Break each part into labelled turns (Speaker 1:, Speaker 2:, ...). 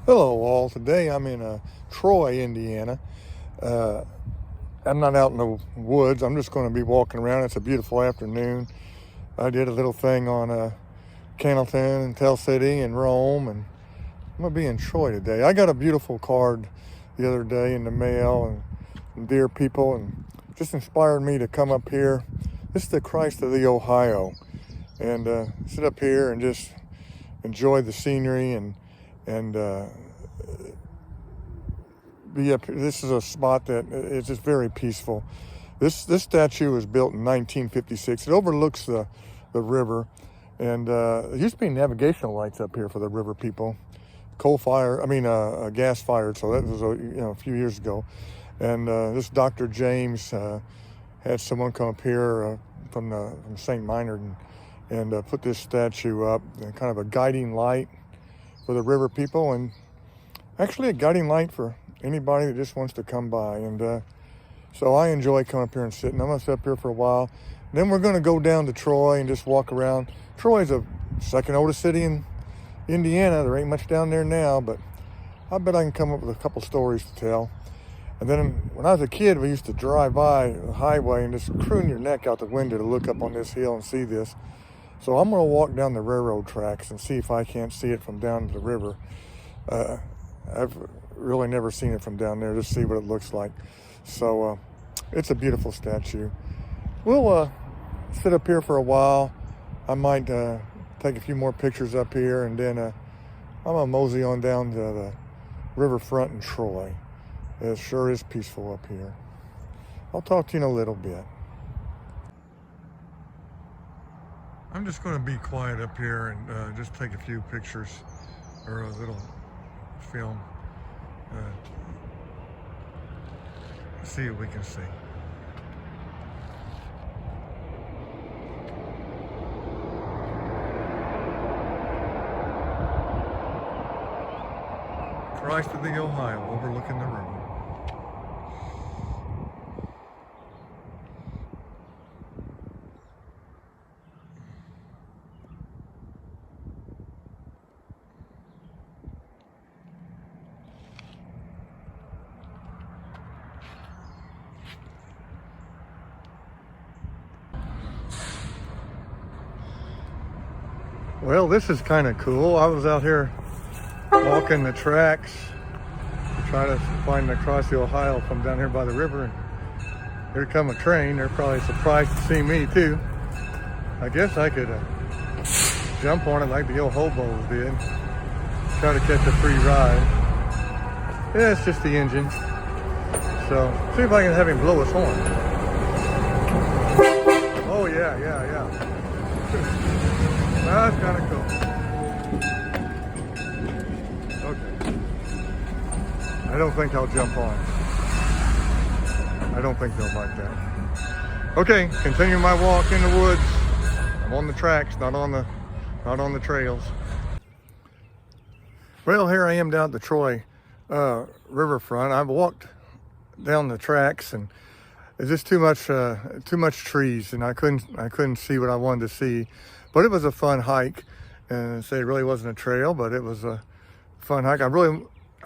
Speaker 1: Hello all, today I'm in Troy, Indiana. I'm not out in the woods, I'm just going to be walking around. It's a beautiful afternoon. I did a little thing on Cannleton and Tell City and Rome, and I'm going to be in Troy today. I got a beautiful card the other day in the mail and from dear people, and just inspired me to come up here. This is the Christ of the Ohio, and sit up here and just enjoy the scenery and be up here. This is a spot that is just very peaceful. This statue was built in 1956. It overlooks the river, and there used to be navigational lights up here for the river people. Gas fired. So that was a few years ago. And this Dr. James had someone come up here from St. Minard and put this statue up, kind of a guiding light for the river people, and actually a guiding light for anybody that just wants to come by. And so I enjoy coming up here and sitting. I'm going to sit up here for a while. Then we're going to go down to Troy and just walk around. Troy's the second oldest city in Indiana. There ain't much down there now, but I bet I can come up with a couple stories to tell. And then when I was a kid, we used to drive by the highway and just croon your neck out the window to look up on this hill and see this. So I'm going to walk down the railroad tracks and see if I can't see it from down to the river. I've really never seen it from down there, just see what it looks like. So it's a beautiful statue. We'll sit up here for a while. I might take a few more pictures up here, and then I'm going to mosey on down to the riverfront in Troy. It sure is peaceful up here. I'll talk to you in a little bit. I'm just going to be quiet up here and just take a few pictures or a little film. See what we can see. Christ of the Ohio, overlooking the river. Well, this is kind of cool. I was out here walking the tracks to try to find across the Ohio from down here by the river, and here come a train. They're probably surprised to see me too. I guess I could jump on it like the old hobos did, try to catch a free ride. Yeah, it's just the engine. So see if I can have him blow his horn. Oh yeah. That's kind of cool. Okay. I don't think I'll jump on. I don't think they'll like that. Okay, continue my walk in the woods. I'm on the tracks, not on the trails. Well, here I am down at the Troy riverfront. I've walked down the tracks, and it's just too much trees, and I couldn't see what I wanted to see. But it was a fun hike, and say it really wasn't a trail, but it was a fun hike. I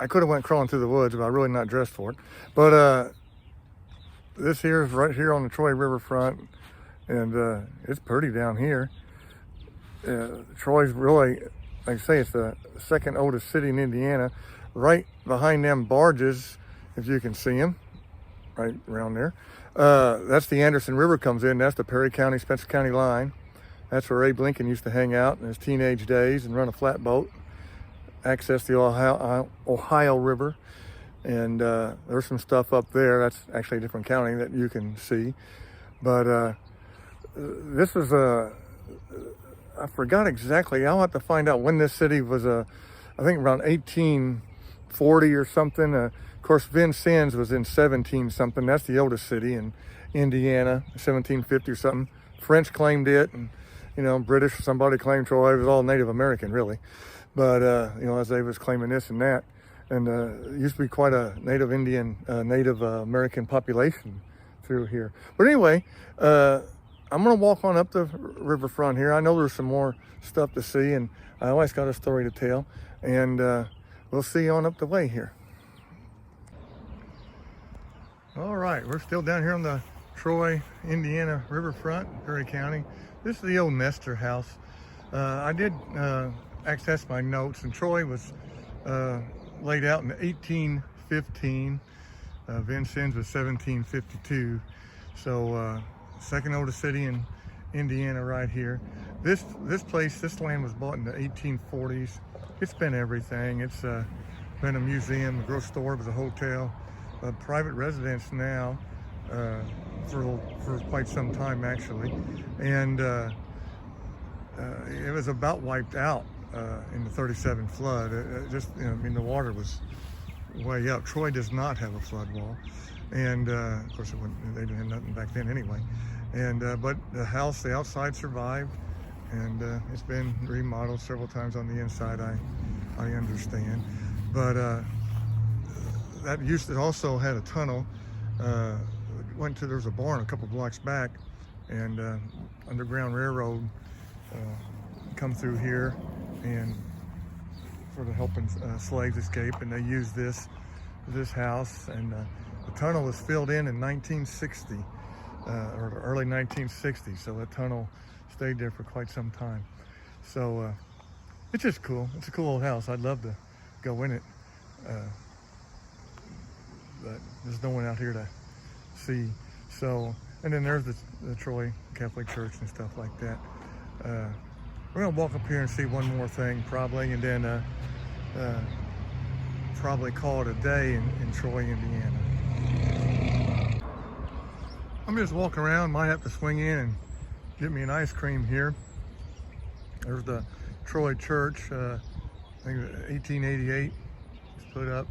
Speaker 1: could have went crawling through the woods, but I'm really not dressed for it. But this here is right here on the Troy riverfront, and it's pretty down here. Troy's really, like I say, it's the second oldest city in Indiana. Right behind them barges, if you can see them, right around there. That's the Anderson River comes in. That's the Perry County, Spencer County line. That's where Abe Lincoln used to hang out in his teenage days and run a flatboat, access the Ohio River. And there's some stuff up there. That's actually a different county that you can see. But this is I forgot exactly. I'll have to find out when this city was, I think around 1840 or something. Of course, Vincennes was in 17 something. That's the oldest city in Indiana, 1750 or something. French claimed it, and British, somebody claimed Troy. It was all Native American, really. But, as they was claiming this and that. And it used to be quite a Native American population through here. But anyway, I'm going to walk on up the riverfront here. I know there's some more stuff to see, and I always got a story to tell. And we'll see you on up the way here. All right, we're still down here on the Troy, Indiana riverfront, Perry County. This is the old Nestor house. I did access my notes, and Troy was laid out in 1815. Vincennes was 1752. So second oldest city in Indiana right here. This land was bought in the 1840s. It's been everything. It's been a museum, a grocery store, it was a hotel, a private residence now for quite some time actually. And it was about wiped out in the 37 flood. The water was way up. Troy does not have a flood wall. And of course they didn't have nothing back then anyway. And but the house, the outside survived, and it's been remodeled several times on the inside, I understand. But that also had a tunnel. There was a barn a couple blocks back, and Underground Railroad come through here and sort of helping slaves escape, and they used this house, and the tunnel was filled in 1960 or early 1960s, so that tunnel stayed there for quite some time. So it's just cool. It's a cool old house. I'd love to go in it, but there's no one out here to see. So, and then there's the Troy Catholic Church and stuff like that. We're gonna walk up here and see one more thing probably, and then probably call it a day in Troy, Indiana. I'm just walking around, might have to swing in and get me an ice cream here. There's the Troy Church, I think 1888, it's put up.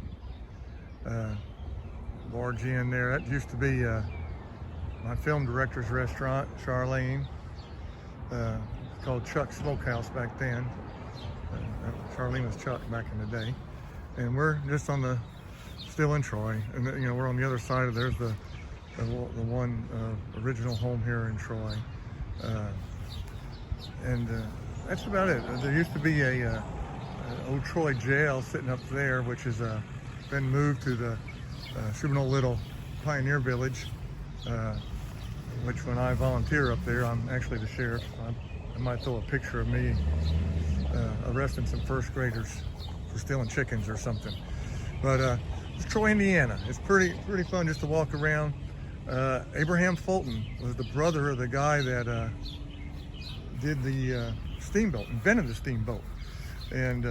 Speaker 1: Large inn there. That used to be my film director's restaurant, Charlene. Called Chuck's Smokehouse back then. Charlene was Chuck back in the day. And we're just still in Troy. And we're on the other side of there's the one original home here in Troy. And that's about it. There used to be a old Troy jail sitting up there, which has been moved to the Shubino Little Pioneer Village, which when I volunteer up there, I'm actually the sheriff. I might throw a picture of me arresting some first graders for stealing chickens or something. But it's Troy, Indiana. It's pretty fun just to walk around. Abraham Fulton was the brother of the guy that did the steamboat, invented the steamboat. And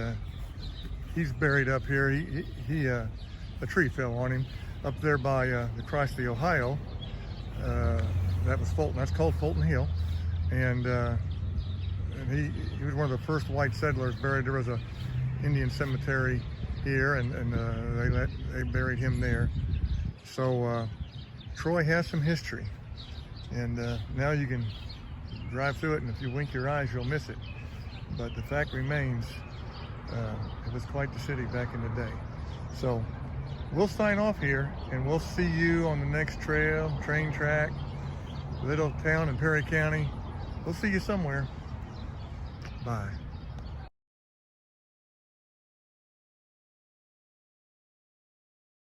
Speaker 1: he's buried up here. A tree fell on him up there by the Christ the Ohio. That was Fulton. That's called Fulton Hill. And he was one of the first white settlers buried. There was a Indian cemetery here, and they buried him there. So Troy has some history, and now you can drive through it, and if you wink your eyes, you'll miss it. But the fact remains, it was quite the city back in the day. So we'll sign off here, and we'll see you on the next train track, little town in Perry County. We'll see you somewhere. Bye.